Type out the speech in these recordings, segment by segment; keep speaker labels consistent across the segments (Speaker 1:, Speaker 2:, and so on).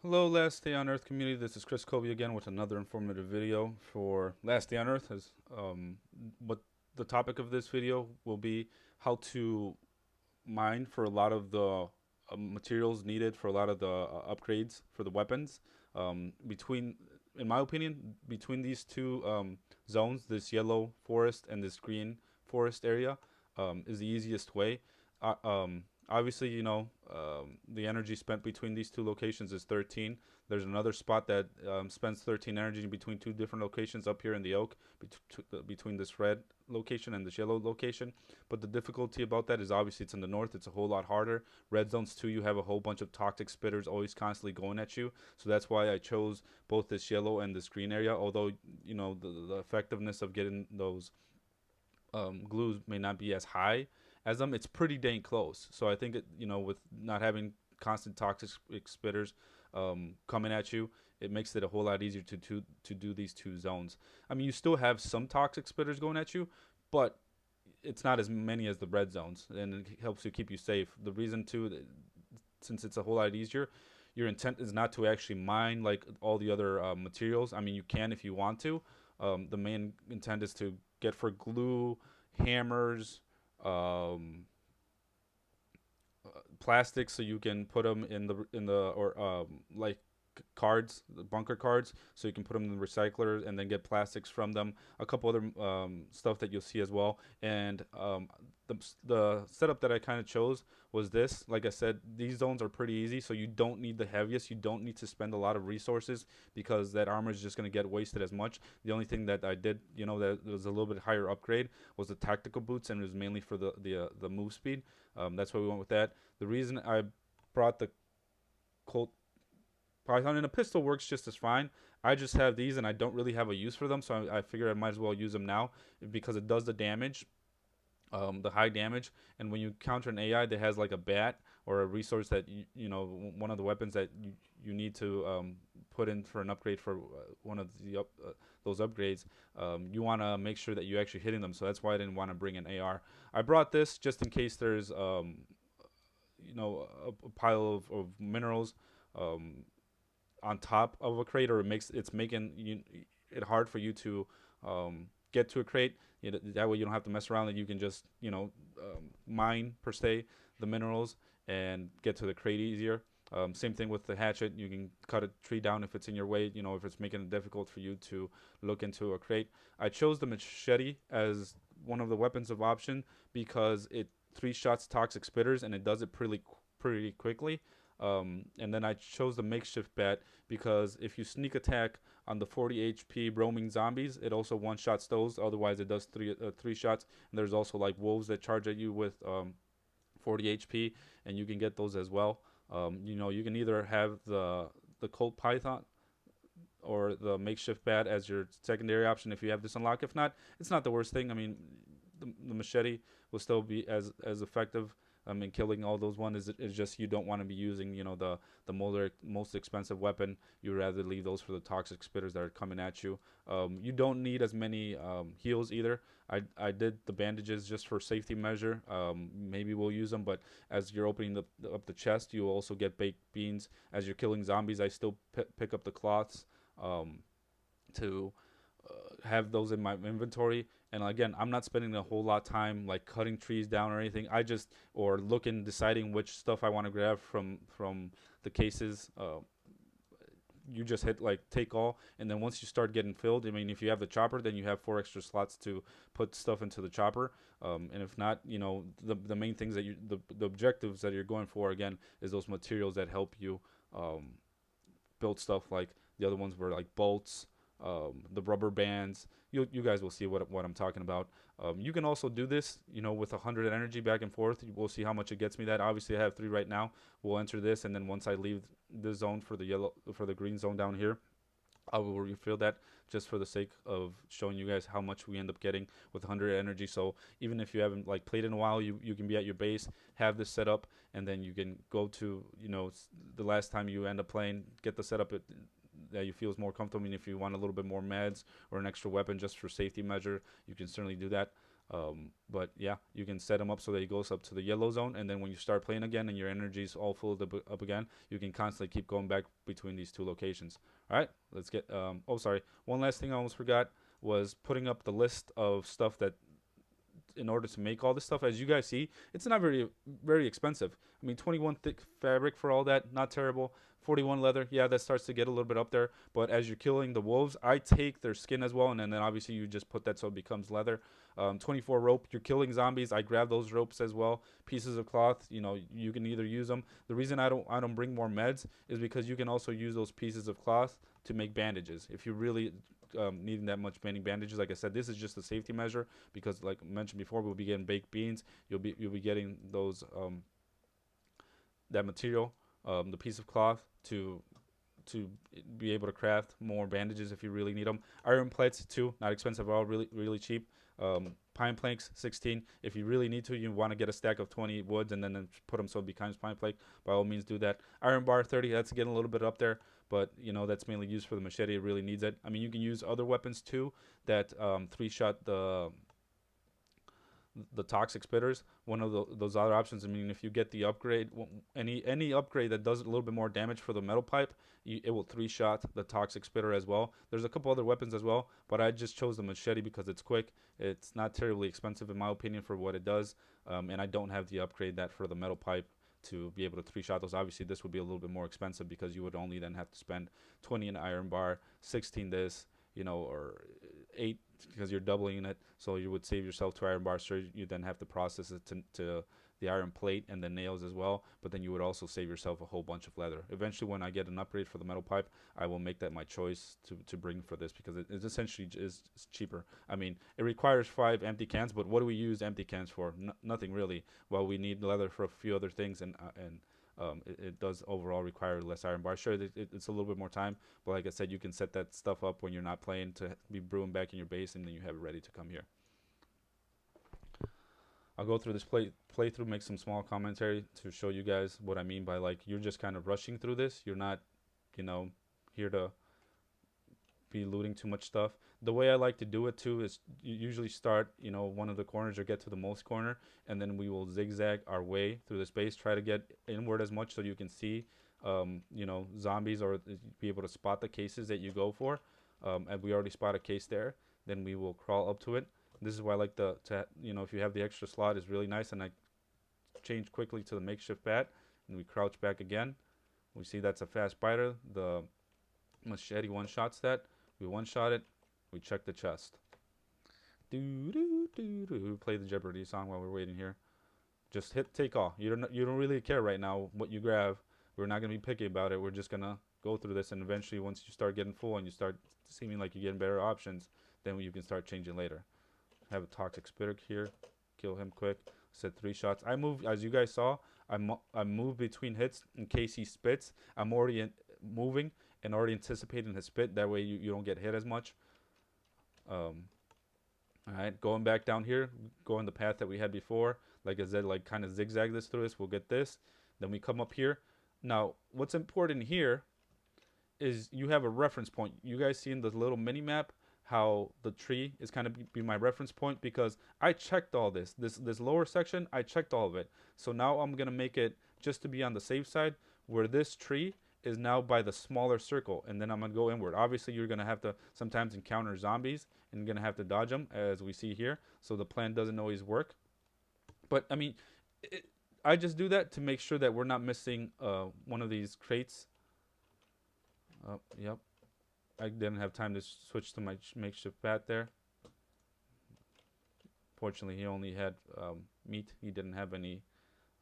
Speaker 1: Hello, Last Day on Earth community. This is Chris Kobe again with another informative video for Last Day on Earth. What the topic of this video will be how to mine for a lot of the materials needed for a lot of the upgrades for the weapons. Between, in my opinion, between these two zones, this yellow forest and this green forest area, is the easiest way. Obviously, the energy spent between these two locations is 13. There's another spot that spends 13 energy between two different locations up here in the oak, between this red location and this yellow location. But the difficulty about that is obviously it's in the north. It's a whole lot harder. Red zones too. You have a whole bunch of toxic spitters always constantly going at you. So that's why I chose both this yellow and this green area. Although the effectiveness of getting those glues may not be as high as them, it's pretty dang close. So I think with not having constant toxic spitters coming at you, it makes it a whole lot easier to do these two zones. I mean, you still have some toxic spitters going at you, but it's not as many as the red zones, and it helps you keep you safe. The reason too, since it's a whole lot easier, your intent is not to actually mine like all the other materials. I mean, you can if you want to. The main intent is to get for glue, hammers, um, plastic, so you can put them in the or like cards, the bunker cards, so you can put them in the recycler and then get plastics from them. A couple other stuff that you'll see as well. And the setup that I kind of chose was this. Like I said, these zones are pretty easy, so you don't need the heaviest. You don't need to spend a lot of resources because that armor is just going to get wasted as much. The only thing that I did, that was a little bit higher upgrade, was the tactical boots, and it was mainly for the move speed. That's why we went with that. The reason I brought the Colt Python, and a pistol works just as fine. I just have these and I don't really have a use for them, so I figure I might as well use them now because it does the damage, the high damage. And when you counter an AI that has like a bat or a resource that one of the weapons that you need to put in for an upgrade for one of those upgrades, you want to make sure that you actually hitting them. So that's why I didn't want to bring an AR. I brought this just in case there's a pile of minerals um, on top of a crate, or it's making it hard for you to get to a crate. That way you don't have to mess around, and you can just mine per se the minerals and get to the crate easier. Same thing with the hatchet. You can cut a tree down if it's in your way. If it's making it difficult for you to look into a crate. I chose the machete as one of the weapons of option because it three shots toxic spitters and it does it pretty quickly. And then I chose the makeshift bat because if you sneak attack on the 40 HP roaming zombies, it also one shots those. Otherwise, it does three shots. And there's also like wolves that charge at you with 40 HP, and you can get those as well. You can either have the Colt Python or the makeshift bat as your secondary option if you have this unlocked. If not, it's not the worst thing. I mean, the machete will still be as effective in killing all those ones. Is just you don't want to be using the most expensive weapon. You rather leave those for the toxic spitters that are coming at you. You don't need as many heals either. I did the bandages just for safety measure. Maybe we'll use them, but as you're opening up the chest, you will also get baked beans. As you're killing zombies, I still pick up the cloths um, to have those in my inventory. And again, I'm not spending a whole lot of time like cutting trees down or anything. I just or looking, deciding which stuff I want to grab from the cases. You just hit like take all, and then once you start getting filled, I mean, if you have the chopper, then you have 4 extra slots to put stuff into the chopper. And if not, the main things that the objectives that you're going for again is those materials that help you um, build stuff. Like the other ones were like bolts, the rubber bands. You guys will see what I'm talking about. You can also do this, with 100 energy back and forth. We'll see how much it gets me. That obviously I have 3 right now. We'll enter this, and then once I leave the zone for the green zone down here, I will refill that just for the sake of showing you guys how much we end up getting with 100 energy. So even if you haven't like played in a while, you can be at your base, have this set up, and then you can go to the last time you end up playing, get the setup that you feel is more comfortable. I mean, if you want a little bit more meds or an extra weapon just for safety measure, you can certainly do that. But yeah, you can set them up so that it goes up to the yellow zone, and then when you start playing again and your energy's all filled up again, you can constantly keep going back between these two locations. All right, let's get. Oh, sorry. One last thing I almost forgot was putting up the list of stuff that in order to make all this stuff. As you guys see, it's not very expensive. I mean, 21 thick fabric for all that, not terrible. 41 leather, yeah, that starts to get a little bit up there. But as you're killing the wolves, I take their skin as well, and then obviously you just put that so it becomes leather. 24 rope, you're killing zombies. I grab those ropes as well. Pieces of cloth, you know, you can either use them. The reason I don't bring more meds is because you can also use those pieces of cloth to make bandages if you really needing that much many bandages. Like I said, this is just a safety measure because, like I mentioned before, we'll be getting baked beans. You'll be getting those that material, the piece of cloth to be able to craft more bandages if you really need them. Iron plates too, not expensive at all, really cheap. Pine planks 16. If you really need to, you want to get a stack of 20 woods and then put them so it becomes pine plank. By all means, do that. Iron bar 30. That's getting a little bit up there, but you know that's mainly used for the machete. It really needs it. I mean, you can use other weapons too that three-shot the toxic spitters. One of those other options. I mean, if you get the upgrade, any upgrade that does a little bit more damage for the metal pipe, it will three-shot the toxic spitter as well. There's a couple other weapons as well, but I just chose the machete because it's quick. It's not terribly expensive in my opinion for what it does, and I don't have the upgrade that for the metal pipe to be able to three-shot those. Obviously, this would be a little bit more expensive because you would only then have to spend 20 in iron bar, 16 this, you know, or 8 because you're doubling it. So you would save yourself 2 iron bars. So you then have to process it to the iron plate and the nails as well. But then you would also save yourself a whole bunch of leather. Eventually, when I get an upgrade for the metal pipe, I will make that my choice to bring for this because it essentially is cheaper. I mean, it requires 5 empty cans, but what do we use empty cans for? Nothing really. Well, we need leather for a few other things, and it does overall require less iron bars. Sure, it's a little bit more time, but like I said, you can set that stuff up when you're not playing to be brewing back in your base, and then you have it ready to come here. I'll go through this playthrough, make some small commentary to show you guys what I mean by like you're just kind of rushing through this. You're not, you know, here to be looting too much stuff. The way I like to do it too is you usually start, you know, one of the corners or get to the most corner, and then we will zigzag our way through the space. Try to get inward as much so you can see, you know, zombies or be able to spot the cases that you go for. And we already spot a case there. Then we will crawl up to it. This is why I like you know, if you have the extra slot, is really nice. And I change quickly to the makeshift bat, and we crouch back again. We see that's a fast biter. The machete one-shots that. We one-shot it. We check the chest. Play the Jeopardy song while we're waiting here. Just hit take off. You don't really care right now what you grab. We're not gonna be picky about it. We're just gonna go through this, and eventually, once you start getting full and you start seeming like you're getting better options, then you can start changing later. Have a toxic spitter here. Kill him quick. Said 3 shots. I move, as you guys saw. I move between hits in case he spits. I'm already moving and already anticipating his spit. That way you don't get hit as much. All right, going back down here, going the path that we had before. Like I said, like kind of zigzag this through this. We'll get this. Then we come up here. Now, what's important here is you have a reference point. You guys see in the little mini map how the tree is kind of be my reference point because I checked all this. This lower section, I checked all of it. So now I'm gonna make it just to be on the safe side where this tree is now by the smaller circle, and then I'm gonna go inward. Obviously, you're gonna have to sometimes encounter zombies and you're gonna have to dodge them as we see here. So the plan doesn't always work. But I mean, I just do that to make sure that we're not missing one of these crates. Yep. I didn't have time to switch to my makeshift bat there. Fortunately, he only had meat. He didn't have any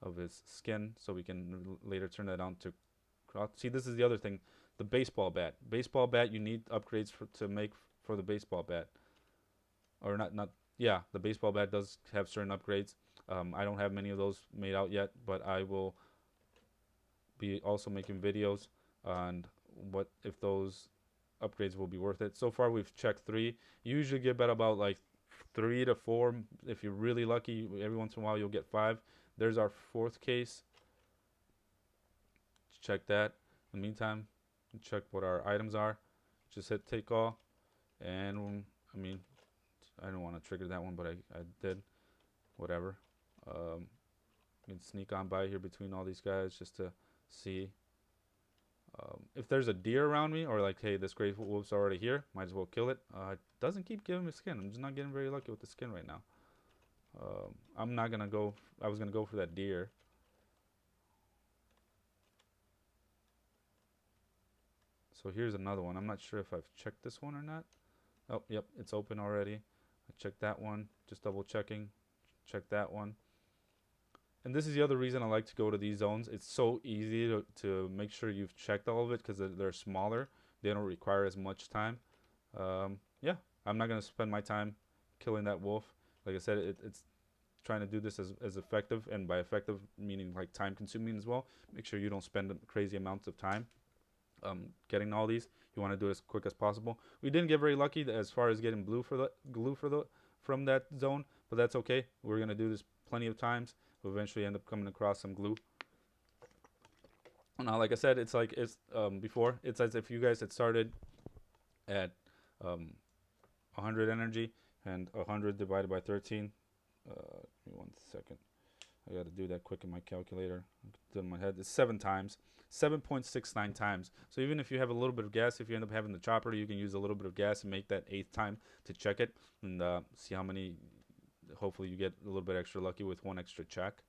Speaker 1: of his skin, so we can later turn that on to cloth. See, this is the other thing. The baseball bat. Baseball bat, you need upgrades to make for the baseball bat. Or not. Yeah, the baseball bat does have certain upgrades. I don't have many of those made out yet, but I will be also making videos on what if those upgrades will be worth it. So far we've checked 3. You usually get about like 3 to 4. If you're really lucky, every once in a while you'll get 5. There's our 4th case. Check that. In the meantime, check what our items are. Just hit take all, and I mean, I don't want to trigger that one, but I did. Whatever. You can sneak on by here between all these guys just to see. If there's a deer around me, or like, hey, this gray wolf's already here, might as well kill it. It doesn't keep giving me skin. I'm just not getting very lucky with the skin right now. I'm not gonna go. I was gonna go for that deer. So here's another one. I'm not sure if I've checked this one or not. Oh, yep, it's open already. I checked that one. Just double checking. Check that one. And this is the other reason I like to go to these zones. It's so easy to make sure you've checked all of it because they're smaller. They don't require as much time. Yeah, I'm not going to spend my time killing that wolf. Like I said, it's trying to do this as effective. And by effective, meaning like time consuming as well. Make sure you don't spend crazy amounts of time getting all these. You want to do it as quick as possible. We didn't get very lucky as far as getting glue from that zone, but that's okay. We're going to do this plenty of times. We'll eventually end up coming across some glue. Now, like I said, it's like before. It's as if you guys had started at 100 energy, and 100 divided by 13. Give me 1 second. I got to do that quick in my calculator. In my head, it's 7 times. 7.69 times. So even if you have a little bit of gas, if you end up having the chopper, you can use a little bit of gas and make that 8th time to check it and see how many. Hopefully you get a little bit extra lucky with 1 extra check.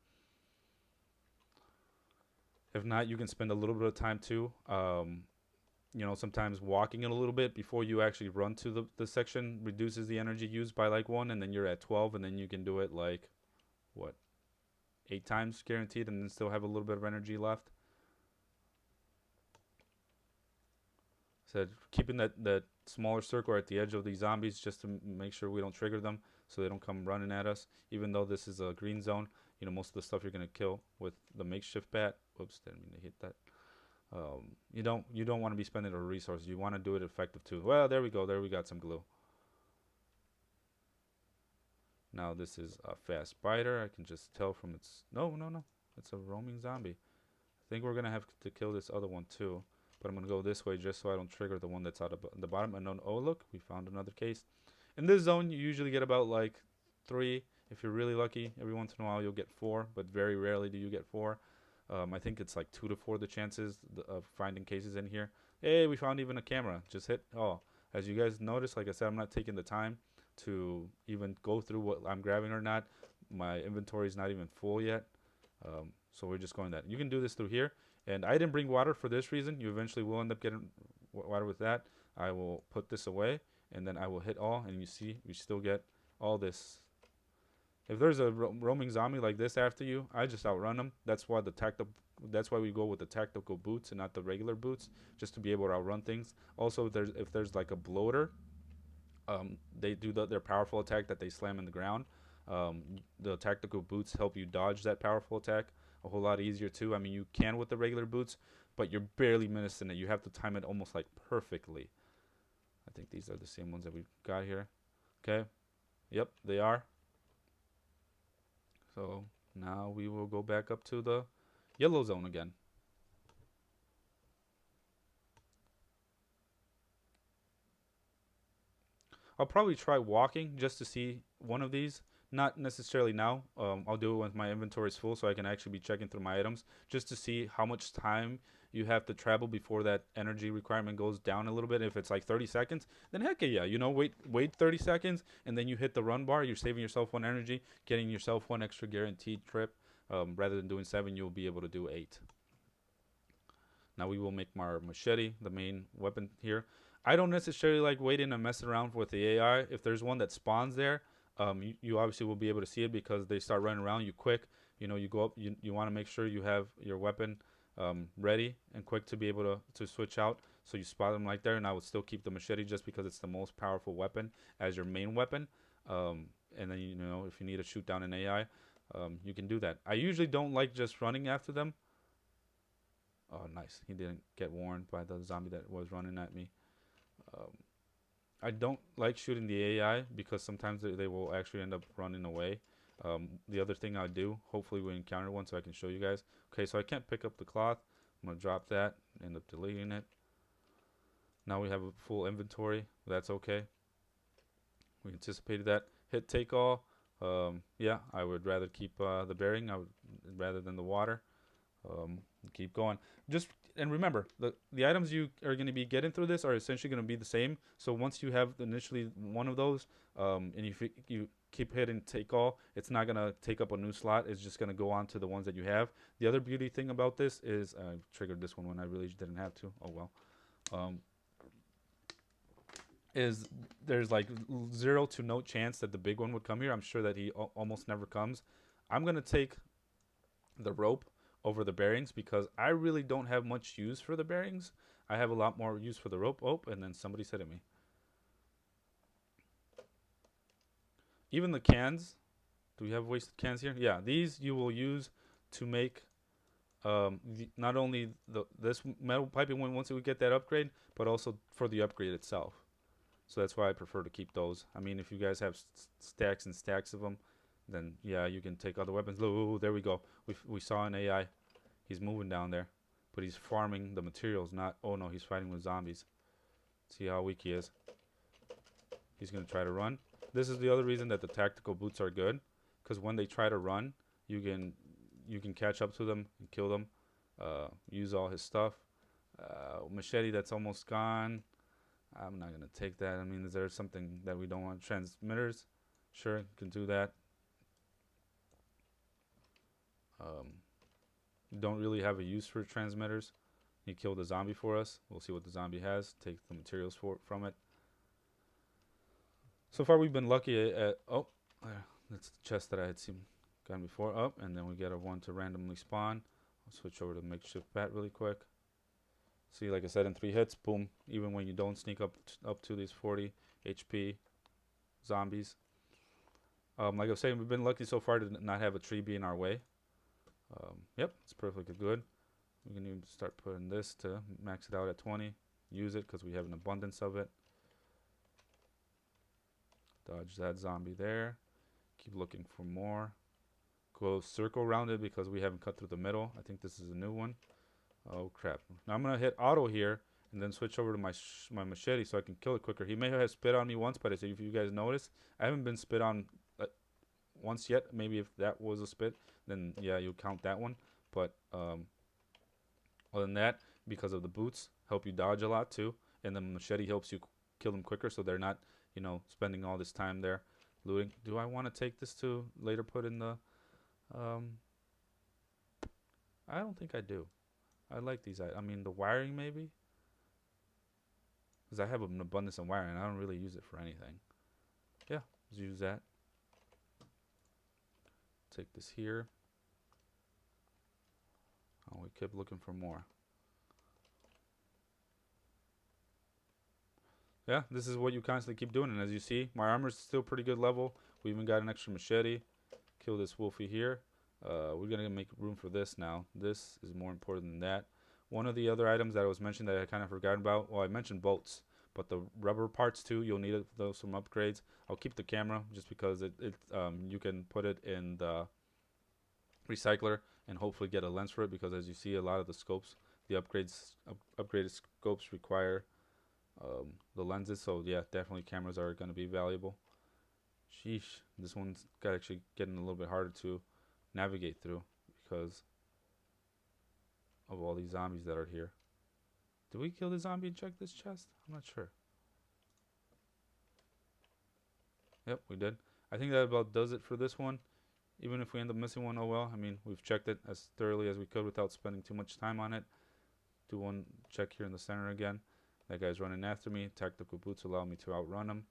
Speaker 1: If not, you can spend a little bit of time too. You know, sometimes walking it a little bit before you actually run to the section reduces the energy used by like 1, and then you're at 12, and then you can do it like, what, 8 times guaranteed, and then still have a little bit of energy left. So keeping that smaller circle at the edge of these zombies just to make sure we don't trigger them so they don't come running at us. Even though this is a green zone, you know, most of the stuff you're going to kill with the makeshift bat. Whoops, didn't mean to hit that. You don't want to be spending a resource. You want to do it effective too. Well, there we go. There we got some glue. Now this is a fast biter. I can just tell from its... No. It's a roaming zombie. I think we're going to have to kill this other one too. But I'm going to go this way just so I don't trigger the one that's out of the bottom. And then, oh, look, we found another case. In this zone, you usually get about like 3. If you're really lucky, every once in a while you'll get 4. But very rarely do you get 4. I think it's like 2 to 4 the chances of finding cases in here. Hey, we found even a camera. Just hit. Oh, as you guys notice, like I said, I'm not taking the time to even go through what I'm grabbing or not. My inventory is not even full yet. So we're just going that. You can do this through here. And I didn't bring water for this reason. You eventually will end up getting water with that. I will put this away, and then I will hit all, and you see we still get all this. If there's a roaming zombie like this after you, I just outrun them. That's why we go with the tactical boots and not the regular boots, just to be able to outrun things. Also, if there's like a bloater, they do their powerful attack that they slam in the ground. The tactical boots help you dodge that powerful attack a whole lot easier too. I mean, you can with the regular boots, but you're barely missing it. You have to time it almost like perfectly. I think these are the same ones that we've got here. Okay. Yep, they are. So now we will go back up to the yellow zone again. I'll probably try walking just to see one of these. Not necessarily now. I'll do it when my inventory is full so I can actually be checking through my items just to see how much time you have to travel before that energy requirement goes down a little bit. If it's like 30 seconds, then heck yeah, you know, wait 30 seconds and then you hit the run bar. You're saving yourself 1 energy, getting yourself 1 extra guaranteed trip. Rather than doing 7, you'll be able to do 8. Now we will make our machete the main weapon here. I don't necessarily like waiting and messing around with the AI. If there's one that spawns there, you obviously will be able to see it because they start running around you quick. You know, you go up, you want to make sure you have your weapon ready and quick to be able to switch out. So you spot them right there, and I would still keep the machete just because it's the most powerful weapon as your main weapon. And then, you know, if you need to shoot down an AI, you can do that. I usually don't like just running after them. Oh, nice. He didn't get warned by the zombie that was running at me. I don't like shooting the AI because sometimes they will actually end up running away. The other thing I do, hopefully we encounter one so I can show you guys. Okay, so I can't pick up the cloth. I'm going to drop that, end up deleting it. Now we have a full inventory. That's okay. We anticipated that. Hit take all. Yeah, I would rather keep the bearing. I would rather than the water. Keep going. Just and remember the items you are going to be getting through this are essentially going to be the same. So once you have initially one of those, and you keep hitting take all, it's not going to take up a new slot. It's just going to go on to the ones that you have. The other beauty thing about this is I triggered this one when I really didn't have to. Oh well. Is there's like 0 to no chance that the big one would come here. I'm sure that he almost never comes. I'm going to take the rope over the bearings because I really don't have much use for the bearings. I have a lot more use for the rope. Oh, and then somebody said to me. Even the cans. Do we have wasted cans here? Yeah, these you will use to make not only this metal piping once we get that upgrade, but also for the upgrade itself. So that's why I prefer to keep those. I mean, if you guys have stacks and stacks of them, then yeah, you can take other weapons. Oh, there we go. We saw an AI. He's moving down there, but he's farming the materials. Not. Oh no, he's fighting with zombies. See how weak he is. He's gonna try to run. This is the other reason that the tactical boots are good, because when they try to run, you can catch up to them and kill them. Use all his stuff. Machete that's almost gone. I'm not gonna take that. I mean, is there something that we don't want? Transmitters, sure, can do that. Don't really have a use for transmitters. He killed a zombie for us. We'll see what the zombie has. Take the materials from it. So far, we've been lucky at oh, that's the chest that I had seen gotten before. Up, and then we get a one to randomly spawn. I'll switch over to the makeshift bat really quick. See, like I said, in 3 hits, boom. Even when you don't sneak up to these 40 HP zombies. Like I was saying, we've been lucky so far to not have a tree be in our way. Yep, it's perfectly good. We can even start putting this to max it out at 20. Use it because we have an abundance of it. Dodge that zombie there. Keep looking for more. Go circle around it because we haven't cut through the middle. I think this is a new one. Oh crap. Now I'm going to hit auto here and then switch over to my machete so I can kill it quicker. He may have spit on me once, but if you guys notice, I haven't been spit on once yet. Maybe if that was a spit, then yeah, you'll count that one. But other than that, because of the boots, help you dodge a lot too. And the machete helps you kill them quicker so they're not, spending all this time there looting. Do I want to take this to later put in the... I don't think I do. I like these. I mean, the wiring maybe? Because I have an abundance of wiring. I don't really use it for anything. Yeah, let's use that. Take this here. Oh, we kept looking for more. Yeah, this is what you constantly keep doing. And as you see, my armor's still pretty good level. We even got an extra machete. Kill this wolfie here. We're going to make room for this now. This is more important than that. One of the other items that I was mentioned that I kind of forgot about, well, I mentioned bolts, but the rubber parts too, you'll need those some upgrades. I'll keep the camera just because you can put it in the recycler and hopefully get a lens for it, because as you see, a lot of the scopes, the upgraded scopes require the lenses. So yeah, definitely cameras are going to be valuable. Sheesh, this one's actually getting a little bit harder to navigate through because of all these zombies that are here. Did we kill the zombie and check this chest? I'm not sure. Yep, we did. I think that about does it for this one. Even if we end up missing one, oh well. I mean, we've checked it as thoroughly as we could without spending too much time on it. Do one check here in the center again. That guy's running after me. Tactical boots allow me to outrun him.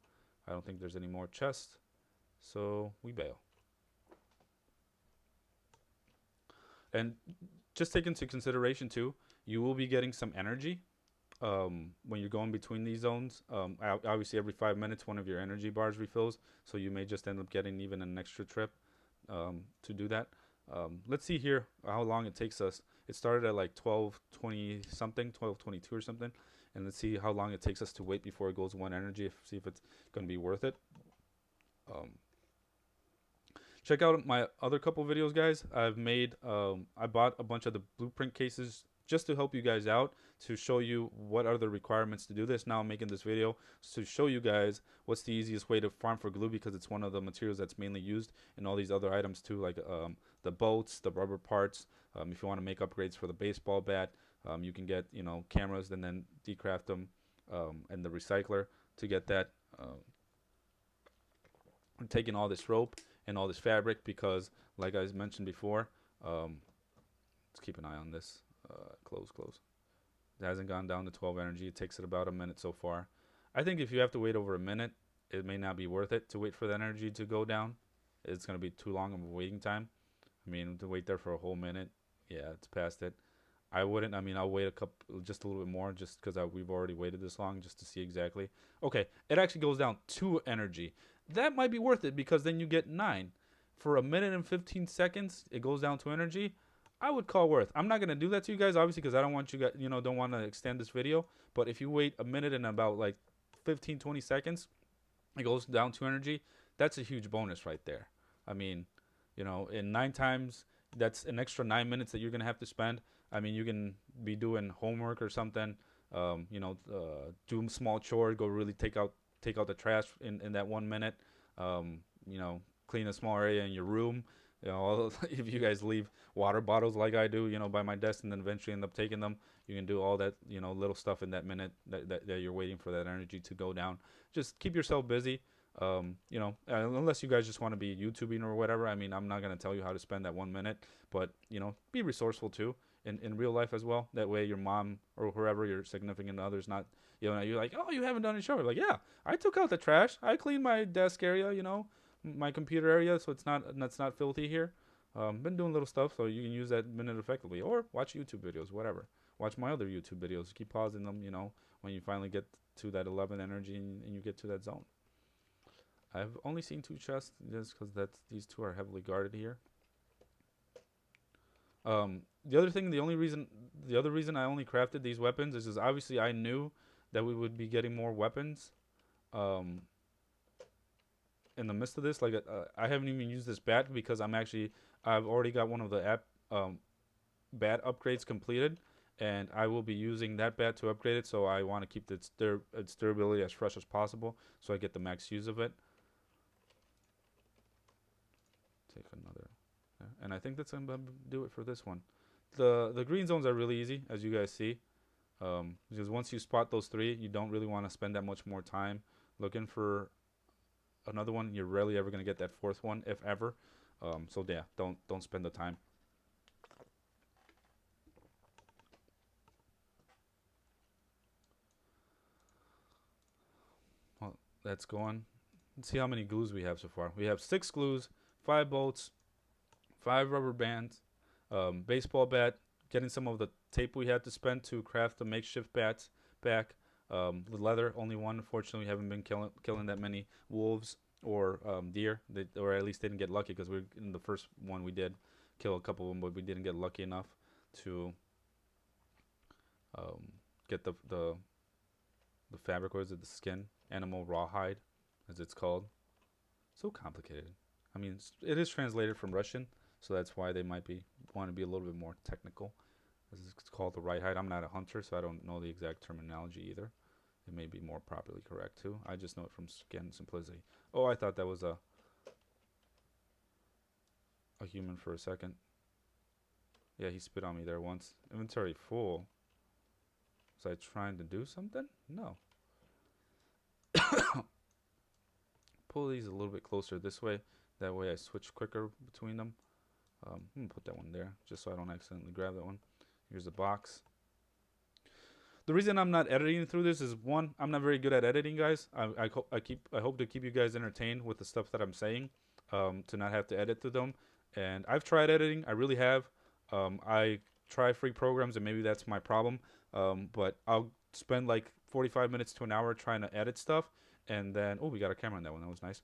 Speaker 1: I don't think there's any more chests, so we bail. And just take into consideration too, you will be getting some energy when you're going between these zones. Obviously, every 5 minutes, one of your energy bars refills, so you may just end up getting even an extra trip to do that. Let's see here how long it takes us. It started at like 12:20 something, 12:22 or something, and let's see how long it takes us to wait before it goes 1 energy. See if it's going to be worth it. Check out my other couple videos, guys. I've made I bought a bunch of the blueprint cases just to help you guys out, to show you what are the requirements to do this. Now I'm making this video to show you guys what's the easiest way to farm for glue, because it's one of the materials that's mainly used in all these other items too, like the boats, the rubber parts. If you want to make upgrades for the baseball bat, you can get, you know, cameras and then decraft them, and the recycler to get that. I'm taking all this rope and all this fabric because, like I mentioned before, let's keep an eye on this. Close. It hasn't gone down to 12 energy. It takes it about a minute so far. I think if you have to wait over a minute, it may not be worth it to wait for the energy to go down. It's going to be too long of a waiting time. I mean, to wait there for a whole minute, yeah, it's past it. I wouldn't. I mean, I'll wait just a little bit more, just because we've already waited this long, just to see exactly. Okay, it actually goes down 2 energy. That might be worth it, because then you get 9 for a minute and 15 seconds. It goes down 2 energy. I would call worth. I'm not gonna do that to you guys, obviously, because I don't want you guys, you know, don't want to extend this video. But if you wait a minute and about like 15-20 seconds, it goes down 2 energy. That's a huge bonus right there. I mean, you know, in 9 times, that's an extra 9 minutes that you're gonna have to spend. I mean, you can be doing homework or something. You know, do small chore, go really take out the trash in that 1 minute. You know, clean a small area in your room. You know, if you guys leave water bottles like I do, you know, by my desk, and then eventually end up taking them, you can do all that, you know, little stuff in that minute that you're waiting for that energy to go down. Just keep yourself busy. You know, unless you guys just want to be YouTubing or whatever. I mean, I'm not going to tell you how to spend that 1 minute, but, you know, be resourceful too in real life as well. That way your mom or whoever, your significant other's not, you know, you're like, oh, you haven't done a show. Like, yeah, I took out the trash. I cleaned my desk area, you know, my computer area, so that's not filthy here. Been doing little stuff, so you can use that minute effectively, or watch YouTube videos, whatever. Watch my other YouTube videos. Keep pausing them, you know, when you finally get to that 11 energy and you get to that zone. I've only seen 2 chests, just because these 2 are heavily guarded here. The other reason I only crafted these weapons is obviously I knew that we would be getting more weapons. In the midst of this, like I haven't even used this bat, because I've already got one of the bat upgrades completed, and I will be using that bat to upgrade it. So I want to keep its durability as fresh as possible, so I get the max use of it. Take another, and I think that's gonna do it for this one. The green zones are really easy, as you guys see, because once you spot those 3, you don't really want to spend that much more time looking for another one. You're rarely ever going to get that 4th one, if ever. So yeah, don't spend the time. Well, that's going. Let's see how many glues we have so far. We have 6 glues, 5 bolts, 5 rubber bands, baseball bat, getting some of the tape we had to spend to craft the makeshift bats back. With leather, only 1. Unfortunately, we haven't been killing that many wolves or deer, or at least didn't get lucky, because we in the first one we did kill a couple of them, but we didn't get lucky enough to get the fabric, or is it the skin, animal rawhide, as it's called. So complicated. I mean, it is translated from Russian, so that's why they might want to be a little bit more technical. It's called the rawhide. I'm not a hunter, so I don't know the exact terminology either. It may be more properly correct too. I just know it from skin simplicity. Oh, I thought that was a human for a second. Yeah, he spit on me there once. Inventory full. Was I trying to do something? No. Pull these a little bit closer this way. That way I switch quicker between them. I'm going to put that one there, just so I don't accidentally grab that one. Here's the box. The reason I'm not editing through this is, 1, I'm not very good at editing, guys. I hope to keep you guys entertained with the stuff that I'm saying, to not have to edit through them. And I've tried editing, I really have. I try free programs, and maybe that's my problem. But I'll spend like 45 minutes to an hour trying to edit stuff, and then we got a camera on that one. That was nice.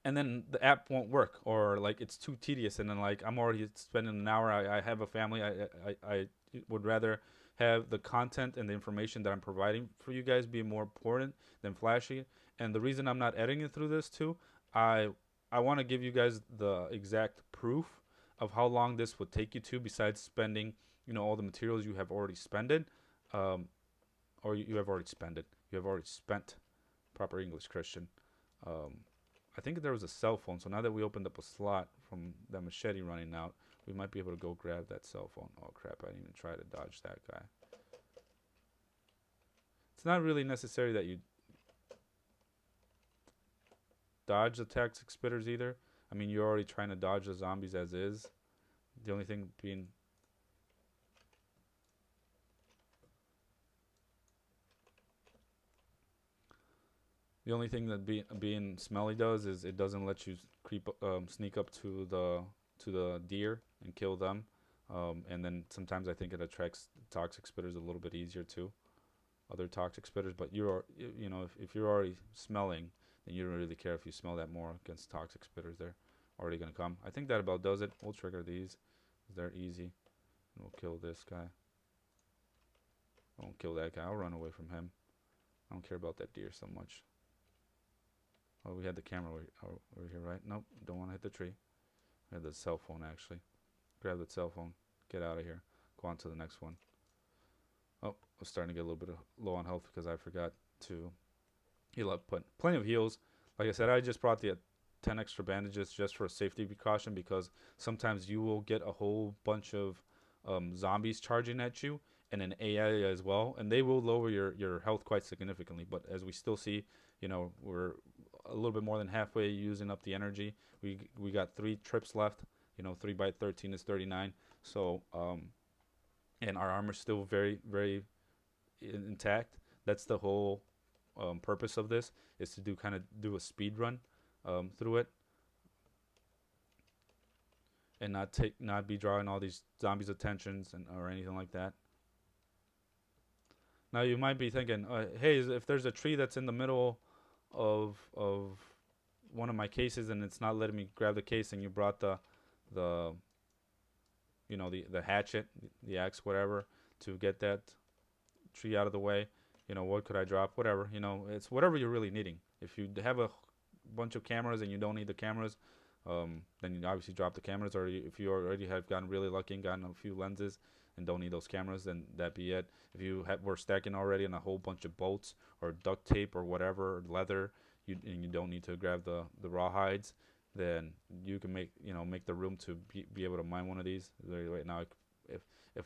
Speaker 1: And then the app won't work, or like it's too tedious, and then like I'm already spending an hour. I have a family. I would rather have the content and the information that I'm providing for you guys be more important than flashy. And the reason I'm not editing through this too, I want to give you guys the exact proof of how long this would take you to, besides spending all the materials you have already spended, um, or you have already spended. You have already spent. Proper English, Christian. Um, I think there was a cell phone. So now that we opened up a slot from that machete running out, we might be able to go grab that cell phone. Oh crap! I didn't even try to dodge that guy. It's not really necessary that you dodge the toxic spitters either. I mean, you're already trying to dodge the zombies as is. The only thing being that being smelly does is it doesn't let you sneak up to the deer and kill them. And then sometimes I think it attracts toxic spitters a little bit easier too, other toxic spitters. But if you're already smelling, then you don't really care if you smell that more against toxic spitters. They're already gonna come. I think that about does it. We'll trigger these. They're easy. And we'll kill this guy. I won't kill that guy. I'll run away from him. I don't care about that deer so much. Oh, we had the camera over here, right? Nope, don't want to hit the tree. We had the cell phone, actually. Grab the cell phone. Get out of here. Go on to the next one. Oh, I'm starting to get a little bit low on health because I forgot to heal up. But plenty of heals. Like I said, I just brought the 10 extra bandages just for a safety precaution because sometimes you will get a whole bunch of zombies charging at you and an AI as well. And they will lower your health quite significantly. But as we still see, we're a little bit more than halfway using up the energy. We got 3 trips left. 3 by 13 is 39. So and our armor's still very, very intact. That's the whole purpose of this, is to do a speed run through it, and not be drawing all these zombies' attentions or anything like that. Now you might be thinking, hey, if there's a tree that's in the middle of one of my cases and it's not letting me grab the case, and you brought the hatchet, the axe, whatever, to get that tree out of the way, what could I drop? Whatever, it's whatever you're really needing. If you have a bunch of cameras and you don't need the cameras, then you obviously drop the cameras. Or if you already have gotten really lucky and gotten a few lenses and don't need those cameras, then that be it. If you were stacking already on a whole bunch of bolts or duct tape or whatever, or leather, and you don't need to grab the raw hides, then you can make the room to be able to mine one of these. Right now, if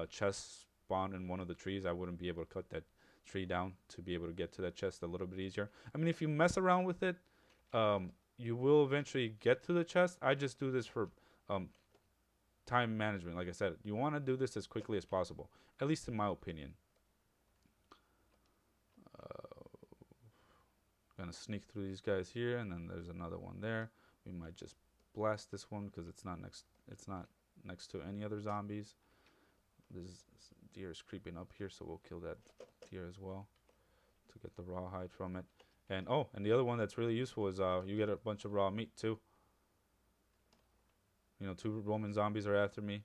Speaker 1: chests spawned in one of the trees, I wouldn't be able to cut that tree down to be able to get to that chest a little bit easier. I mean, if you mess around with it, you will eventually get to the chest. I just do this for time management. Like I said, you want to do this as quickly as possible, at least in my opinion. Gonna sneak through these guys here, and then there's another one there. We might just blast this one because it's not next to any other zombies. This deer is creeping up here, so we'll kill that deer as well to get the raw hide from it. And the other one that's really useful is you get a bunch of raw meat too. 2 Roman zombies are after me.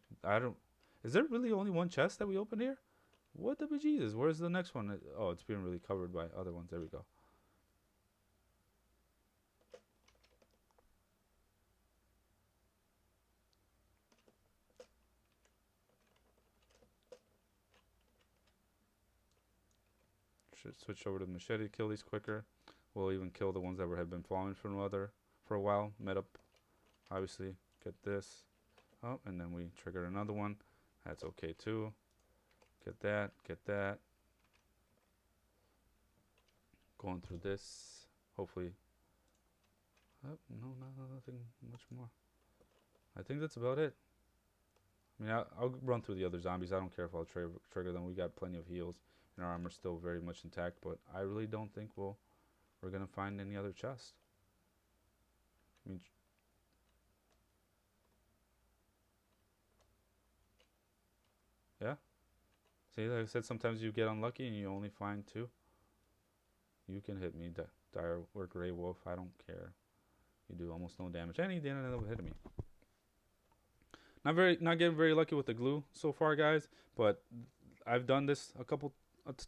Speaker 1: Is there really only one chest that we open here? What the bejesus? Where's the next one? Oh, it's being really covered by other ones. There we go. Should switch over to the machete to kill these quicker. We'll even kill the ones that have been following for a while. Met up, obviously. Get this. Oh, and then we trigger another one. That's okay too. Get that. Get that. Going through this. Hopefully. Oh, no, nothing much more. I think that's about it. I mean, I'll run through the other zombies. I don't care if I'll trigger them. We got plenty of heals. And our armor's still very much intact, but I really don't think we're gonna find any other chest. I mean, yeah. See, like I said, sometimes you get unlucky and you only find 2. You can hit me, dire or gray wolf. I don't care. You do almost no damage, and he didn't end up hitting me. Not getting very lucky with the glue so far, guys. But I've done this a couple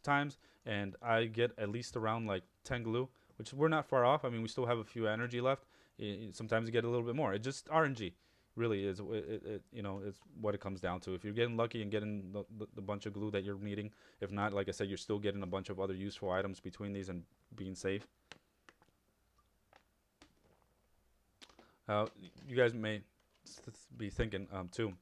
Speaker 1: times, and I get at least around like 10 glue, which we're not far off. I mean, we still have a few energy left. Sometimes you get a little bit more. It's just RNG. really is you know, it's what it comes down to. If you're getting lucky and getting the bunch of glue that you're needing, if not, like I said, you're still getting a bunch of other useful items between these and being safe. Uh, you guys may be thinking too.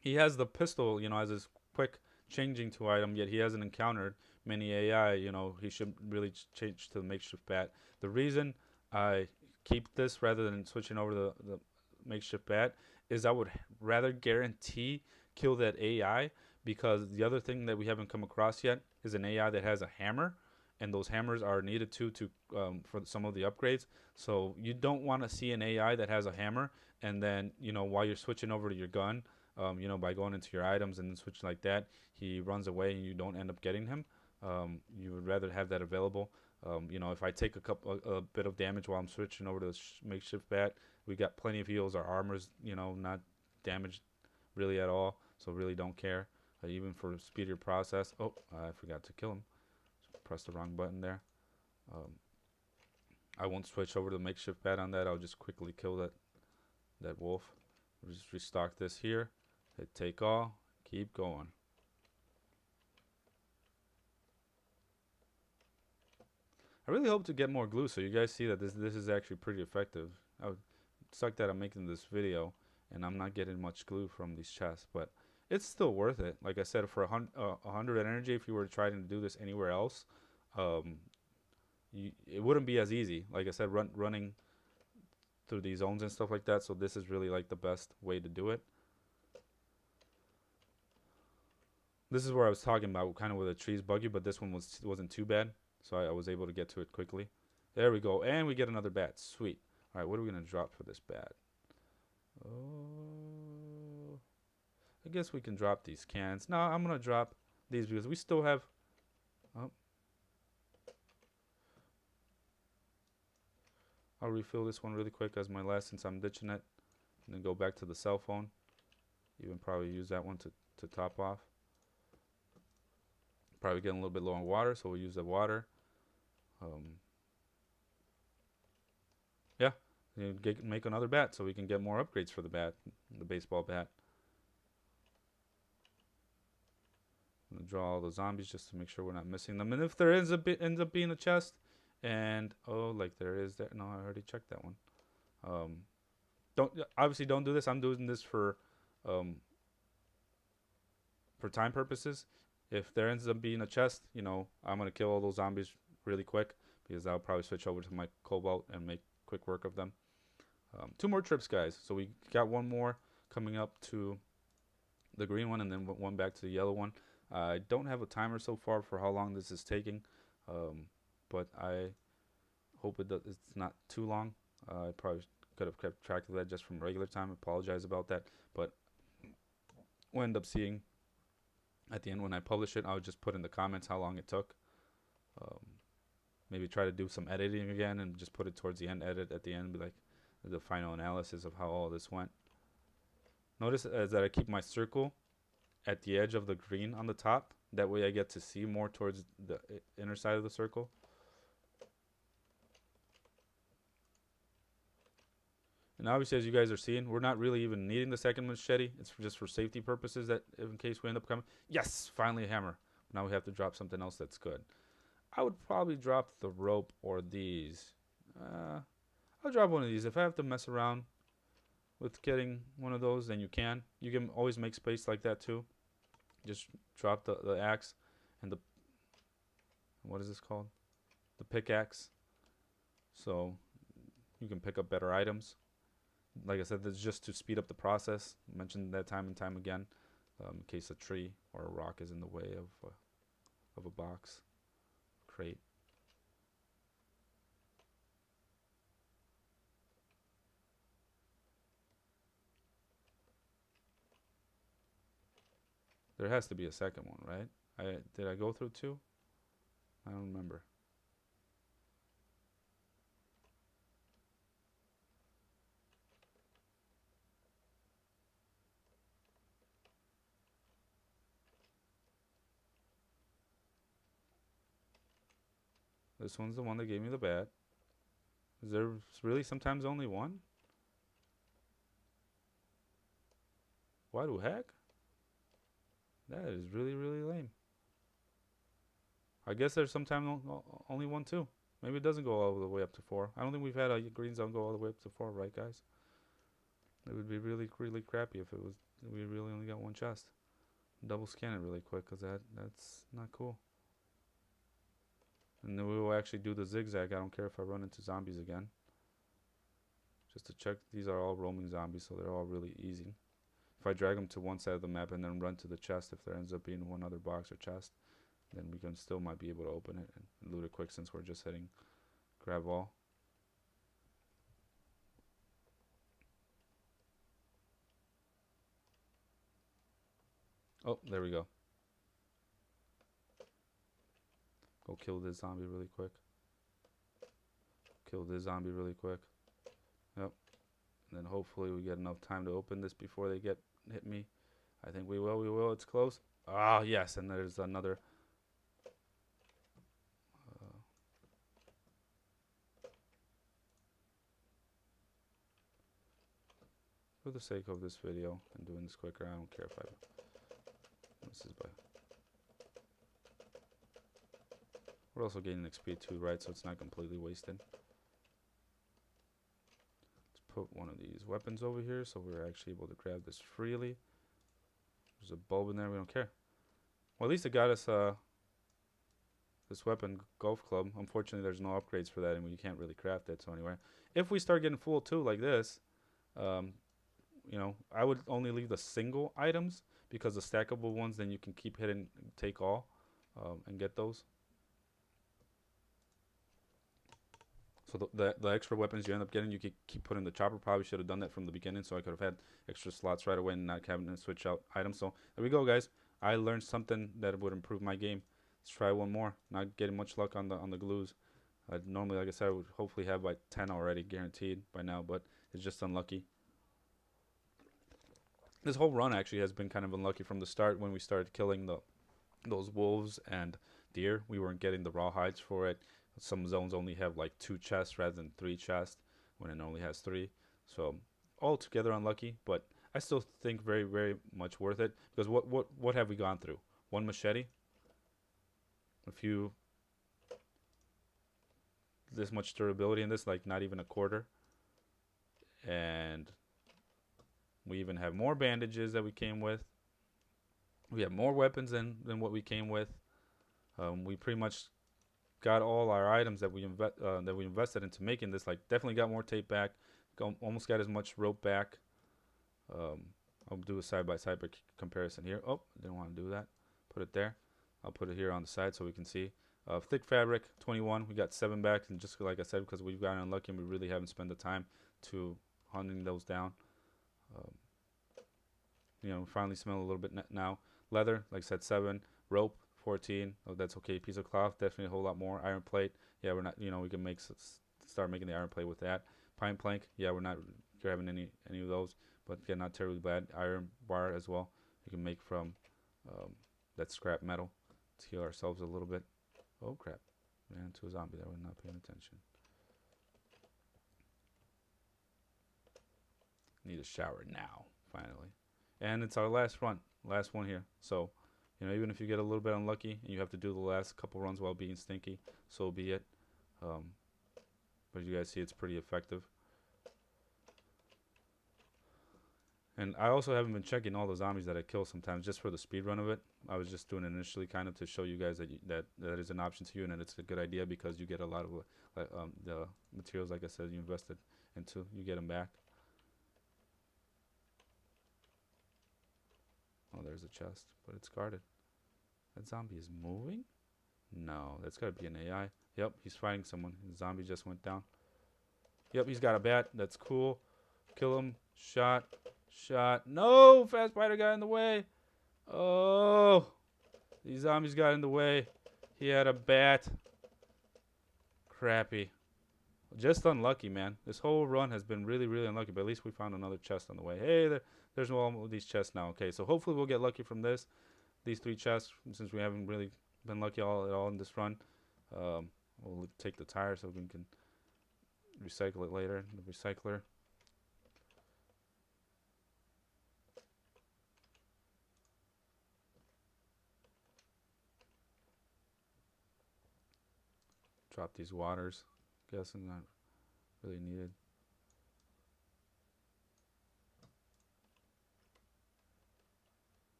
Speaker 1: He has the pistol, you know, as his quick changing to item, yet he hasn't encountered many AI. You know, he should really change to the makeshift bat. The reason I keep this rather than switching over to the makeshift bat is I would rather guarantee kill that AI, because the other thing that we haven't come across yet is an AI that has a hammer, and those hammers are needed to for some of the upgrades. So you don't want to see an AI that has a hammer, and then, you know, while you're switching over to your gun, you know, by going into your items and then switching like that, he runs away and you don't end up getting him. You would rather have that available. You know, if I take a bit of damage while I'm switching over to the makeshift bat, we got plenty of heals. Our armor's, you know, not damaged really at all, so really don't care. Even for speedier process. Oh, I forgot to kill him. Press the wrong button there. Um, I won't switch over to the makeshift bat on that. I'll just quickly kill that wolf. We'll just restock this here. Hit take all. Keep going. I really hope to get more glue so you guys see that this is actually pretty effective. I would suck that I'm making this video and I'm not getting much glue from these chests, but it's still worth it. Like I said, for 100 energy, if you were trying to do this anywhere else, um, it wouldn't be as easy. Like I said, running through these zones and stuff like that. So this is really like the best way to do it. This is where I was talking about, kind of where the tree's buggy, but this one wasn't too bad, so I was able to get to it quickly. There we go, and we get another bat. Sweet. All right, what are we gonna drop for this bat? Oh, I guess we can drop these cans. No, I'm gonna drop these because we still have. Oh, I'll refill this one really quick as my last, since I'm ditching it, and then go back to the cell phone. Even probably use that one to top off. Probably getting a little bit low on water, so we'll use the water. Yeah, make another bat so we can get more upgrades for the bat, the baseball bat. I'm gonna draw all the zombies just to make sure we're not missing them. And if there ends up being a chest, and oh, like there is there. No, I already checked that one. Don't do this. I'm doing this um, for time purposes. If there ends up being a chest, you know, I'm gonna kill all those zombies really quick because I'll probably switch over to my cobalt and make quick work of them. 2 more trips, guys. So we got 1 more coming up to the green one, and then 1 back to the yellow one. I don't have a timer so far for how long this is taking, but I hope it's not too long. I probably could have kept track of that just from regular time. I apologize about that, but we'll end up seeing at the end when I publish it. I'll just put in the comments how long it took. Maybe try to do some editing again and just put it towards the end, edit at the end, be like the final analysis of how all this went. Notice that I keep my circle at the edge of the green on the top. That way I get to see more towards the inner side of the circle. And obviously, as you guys are seeing, we're not really even needing the second machete. It's just for safety purposes, that in case we end up coming. Yes, finally a hammer. Now we have to drop something else that's good. I would probably drop the rope or these. I'll drop one of these. If I have to mess around with getting one of those, then you can. You can always make space like that too. Just drop the axe and the, what is this called? The pickaxe. So you can pick up better items. Like I said, this is just to speed up the process. I mentioned that time and time again, in case a tree or a rock is in the way of a box, crate. There has to be a second one, right? Did I go through 2? I don't remember. This one's the one that gave me the bat. Is there really sometimes only one? Why the heck? That is really, really lame. I guess there's sometimes only 1, 2. Maybe it doesn't go all the way up to 4. I don't think we've had a green zone go all the way up to 4, right, guys? It would be really, really crappy if it was. We really only got 1 chest. Double scan it really quick, cause that's not cool. And then we will actually do the zigzag. I don't care if I run into zombies again. Just to check, these are all roaming zombies, so they're all really easy. If I drag them to one side of the map and then run to the chest, if there ends up being one other box or chest, then we can still might be able to open it and loot it quick since we're just hitting grab all. Oh, there we go. Go kill this zombie really quick. Kill this zombie really quick. Yep. And then hopefully we get enough time to open this before they hit me. I think we will. We will. It's close. Ah, yes. And there's another. For the sake of this video and doing this quicker, I don't care if I. This is by. We're also getting XP too, right? So it's not completely wasted. Let's put one of these weapons over here so we're actually able to grab this freely. There's a bulb in there. We don't care. Well, at least it got us this weapon, golf club. Unfortunately, there's no upgrades for that, and you can't really craft it. So anyway, if we start getting full too, like this, you know, I would only leave the single items because the stackable ones, then you can keep hitting take all and get those. So the extra weapons you end up getting, you could keep putting the chopper. Probably should have done that from the beginning, so I could have had extra slots right away and not having to switch out items. So there we go, guys. I learned something that would improve my game. Let's try one more. Not getting much luck on the glues. Normally, like I said, I would hopefully have like 10 already guaranteed by now, but it's just unlucky. This whole run actually has been kind of unlucky from the start. When we started killing those wolves and deer, we weren't getting the raw hides for it. Some zones only have like 2 chests rather than 3 chests when it only has 3. So altogether unlucky, but I still think very, very much worth it, because what have we gone through? 1 machete, a few, this much durability in this, like not even a quarter, and we even have more bandages that we came with. We have more weapons than what we came with. We pretty much got all our items that we invested into making this. Like, definitely got more tape back. Almost got as much rope back. I'll do a side-by-side comparison here. Oh, didn't want to do that. Put it there. I'll put it here on the side so we can see. Thick fabric, 21. We got 7 back, and just like I said, because we've gotten unlucky and we really haven't spent the time to hunting those down. You know, finally smell a little bit now. Leather, like I said, 7. Rope, 14. Oh, that's okay. Piece of cloth, definitely a whole lot more. Iron plate, yeah, we're not. You know, we can start making the iron plate with that. Pine plank, yeah, we're not grabbing any of those, but again, not terribly bad. Iron bar as well. You can make from that scrap metal to heal ourselves a little bit. Oh crap! Ran into a zombie there. We're not paying attention. Need a shower now, finally. And it's our last one here. So, you know, even if you get a little bit unlucky and you have to do the last couple runs while being stinky, so be it. But you guys see, it's pretty effective. And I also haven't been checking all the zombies that I kill sometimes just for the speed run of it. I was just doing it initially kind of to show you guys that that is an option to you, and that it's a good idea because you get a lot of the materials, like I said, you invested into, you get them back. Oh, there's a chest, but it's guarded. That zombie is moving? No, that's got to be an AI. Yep, he's fighting someone. The zombie just went down. Yep, he's got a bat. That's cool. Kill him. Shot. No! Fast spider got in the way. Oh! These zombies got in the way. He had a bat. Crappy. Just unlucky, man. This whole run has been really, really unlucky, but at least we found another chest on the way. Hey, there's all these chests now. Okay, so hopefully we'll get lucky from this. These 3 chests, since we haven't really been lucky at all in this run. We'll take the tire so we can recycle it later. The recycler. Drop these waters. Guessing not really needed.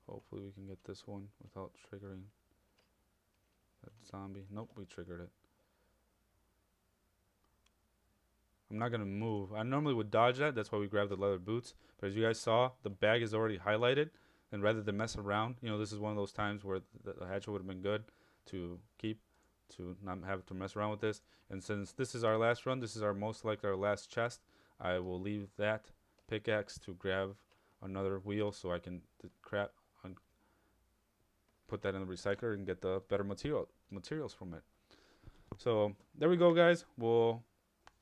Speaker 1: Hopefully we can get this one without triggering that zombie. Nope, we triggered it. I'm not going to move. I normally would dodge that. That's why we grabbed the leather boots. But as you guys saw, the bag is already highlighted. And rather than mess around, you know, this is one of those times where the hatchet would have been good to keep, to not have to mess around with this. And since this is our last run, this is our most likely our last chest, I will leave that pickaxe to grab another wheel so I can put that in the recycler and get the better materials from it. So there we go, guys. We'll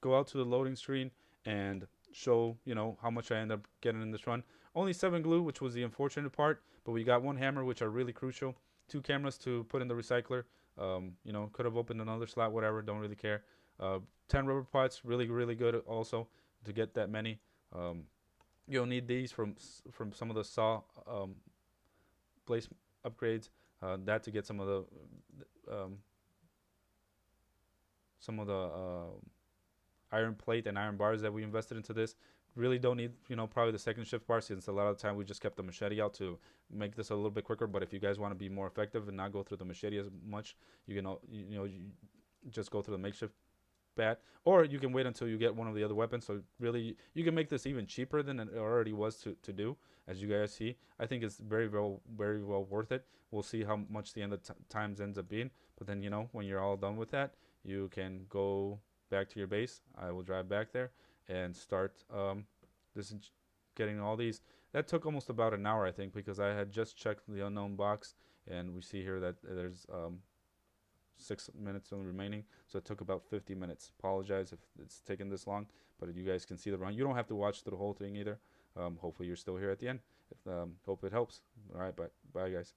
Speaker 1: go out to the loading screen and show, you know, how much I end up getting in this run. Only 7 glue, which was the unfortunate part, but we got 1 hammer, which are really crucial. 2 cameras to put in the recycler. You know, could have opened another slot, whatever, don't really care. 10 rubber pots, really, really good also to get that many. You'll need these from some of the saw place upgrades. That to get some of the iron plate and iron bars that we invested into this. Really don't need, you know, probably the second shift bar, since a lot of the time we just kept the machete out to make this a little bit quicker. But if you guys want to be more effective and not go through the machete as much, you can, you just go through the makeshift bat, or you can wait until you get one of the other weapons. So really, you can make this even cheaper than it already was to do. As you guys see, I think it's very well worth it. We'll see how much the end of times ends up being. But then, you know, when you're all done with that, you can go back to your base. I will drive back there and start getting all these. That took almost about an hour, I think, because I had just checked the unknown box, and we see here that there's 6 minutes only remaining, so it took about 50 minutes. Apologize if it's taken this long, but you guys can see the run. You don't have to watch through the whole thing either. Hopefully you're still here at the end. Hope it helps. All right, bye guys.